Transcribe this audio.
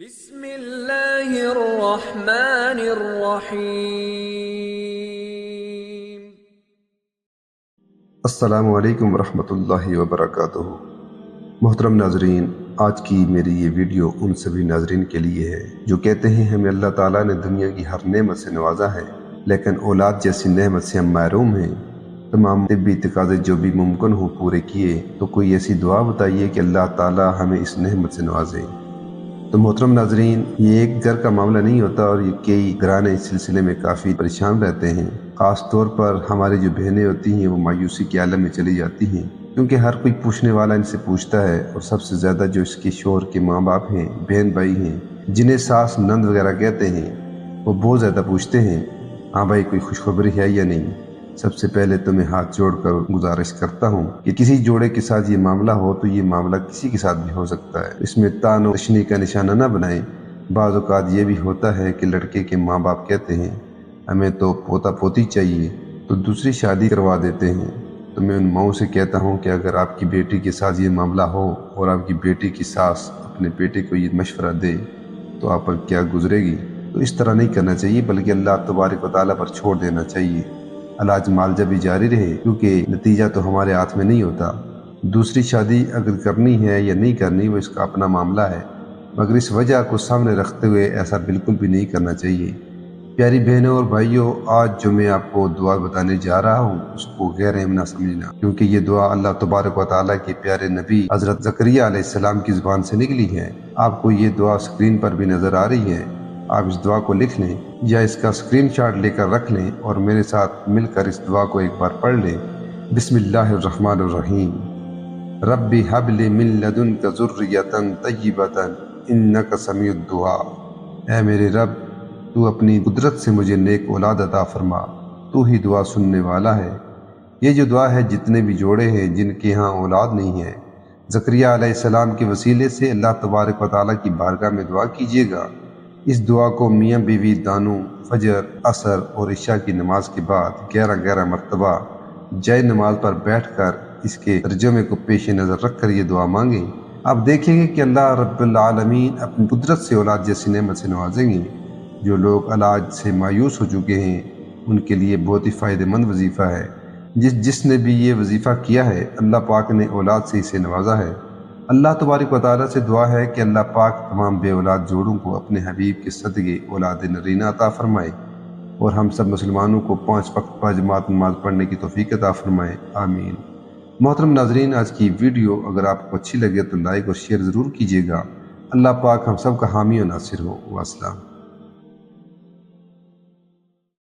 بسم اللہ الرحمن الرحیم۔ السلام علیکم ورحمۃ اللہ وبرکاتہ۔ محترم ناظرین، آج کی میری یہ ویڈیو ان سبھی ناظرین کے لیے ہے جو کہتے ہیں ہمیں اللہ تعالیٰ نے دنیا کی ہر نعمت سے نوازا ہے لیکن اولاد جیسی نعمت سے ہم محروم ہیں۔ تمام طبی تقاضے جو بھی ممکن ہو پورے کیے تو کوئی ایسی دعا بتائیے کہ اللہ تعالیٰ ہمیں اس نعمت سے نوازے۔ تو محترم ناظرین، یہ ایک گھر کا معاملہ نہیں ہوتا اور یہ کئی گھرانے اس سلسلے میں کافی پریشان رہتے ہیں۔ خاص طور پر ہماری جو بہنیں ہوتی ہیں وہ مایوسی کے عالم میں چلی جاتی ہیں، کیونکہ ہر کوئی پوچھنے والا ان سے پوچھتا ہے، اور سب سے زیادہ جو اس کے شوہر کے ماں باپ ہیں، بہن بھائی ہیں، جنہیں ساس نند وغیرہ کہتے ہیں، وہ بہت زیادہ پوچھتے ہیں ہاں بھائی کوئی خوشخبری ہے یا نہیں۔ سب سے پہلے تو میں ہاتھ جوڑ کر گزارش کرتا ہوں کہ کسی جوڑے کے ساتھ یہ معاملہ ہو تو یہ معاملہ کسی کے ساتھ بھی ہو سکتا ہے، اس میں تان و تشنیع کا نشانہ نہ بنائیں۔ بعض اوقات یہ بھی ہوتا ہے کہ لڑکے کے ماں باپ کہتے ہیں ہمیں تو پوتا پوتی چاہیے، تو دوسری شادی کروا دیتے ہیں۔ تو میں ان ماؤں سے کہتا ہوں کہ اگر آپ کی بیٹی کے ساتھ یہ معاملہ ہو اور آپ کی بیٹی کی ساس اپنے بیٹے کو یہ مشورہ دے تو آپ پر کیا گزرے گی۔ تو اس طرح نہیں کرنا چاہیے، بلکہ اللہ تبارک و تعالیٰ پر چھوڑ دینا چاہیے۔ علاج معالجہ بھی جاری رہے، کیونکہ نتیجہ تو ہمارے ہاتھ میں نہیں ہوتا۔ دوسری شادی اگر کرنی ہے یا نہیں کرنی وہ اس کا اپنا معاملہ ہے، مگر اس وجہ کو سامنے رکھتے ہوئے ایسا بالکل بھی نہیں کرنا چاہیے۔ پیاری بہنوں اور بھائیوں، آج جو میں آپ کو دعا بتانے جا رہا ہوں اس کو غیر اہم نہ سمجھنا، کیونکہ یہ دعا اللہ تبارک و تعالیٰ کے پیارے نبی حضرت زکریا علیہ السلام کی زبان سے نکلی ہے۔ آپ کو یہ دعا سکرین پر بھی نظر آ رہی ہے، آپ اس دعا کو لکھ لیں یا اس کا اسکرین شاٹ لے کر رکھ لیں اور میرے ساتھ مل کر اس دعا کو ایک بار پڑھ لیں۔ بسم اللہ الرحمن الرحیم۔ رب ہب لی من لدنک ذریۃ طیبۃ انک سمیع الدعاء۔ اے میرے رب، تو اپنی قدرت سے مجھے نیک اولاد عطا فرما، تو ہی دعا سننے والا ہے۔ یہ جو دعا ہے جتنے بھی جوڑے ہیں جن کے ہاں اولاد نہیں ہے، زکریا علیہ السلام کے وسیلے سے اللہ تبارک و تعالیٰ کی بارگاہ میں دعا کیجیے گا۔ اس دعا کو میاں بیوی دانوں فجر، عصر اور عشاء کی نماز کے بعد 11 مرتبہ جائے نماز پر بیٹھ کر اس کے ترجمے کو پیش نظر رکھ کر یہ دعا مانگیں۔ آپ دیکھیں گے کہ اللہ رب العالمین اپنی قدرت سے اولاد جیسی نعمت سے نوازیں گے۔ جو لوگ علاج سے مایوس ہو چکے ہیں ان کے لیے بہت ہی فائدہ مند وظیفہ ہے۔ جس نے بھی یہ وظیفہ کیا ہے اللہ پاک نے اولاد سے اسے نوازا ہے۔ اللہ تبارک و تعالیٰ سے دعا ہے کہ اللہ پاک تمام بے اولاد جوڑوں کو اپنے حبیب کے صدقے اولاد نرینہ عطا فرمائے، اور ہم سب مسلمانوں کو 5 وقت باجماعت نماز پڑھنے کی توفیق عطا فرمائے، آمین۔ محترم ناظرین، آج کی ویڈیو اگر آپ کو اچھی لگے تو لائک اور شیئر ضرور کیجیے گا۔ اللہ پاک ہم سب کا حامی و ناصر ہو۔ والسلام۔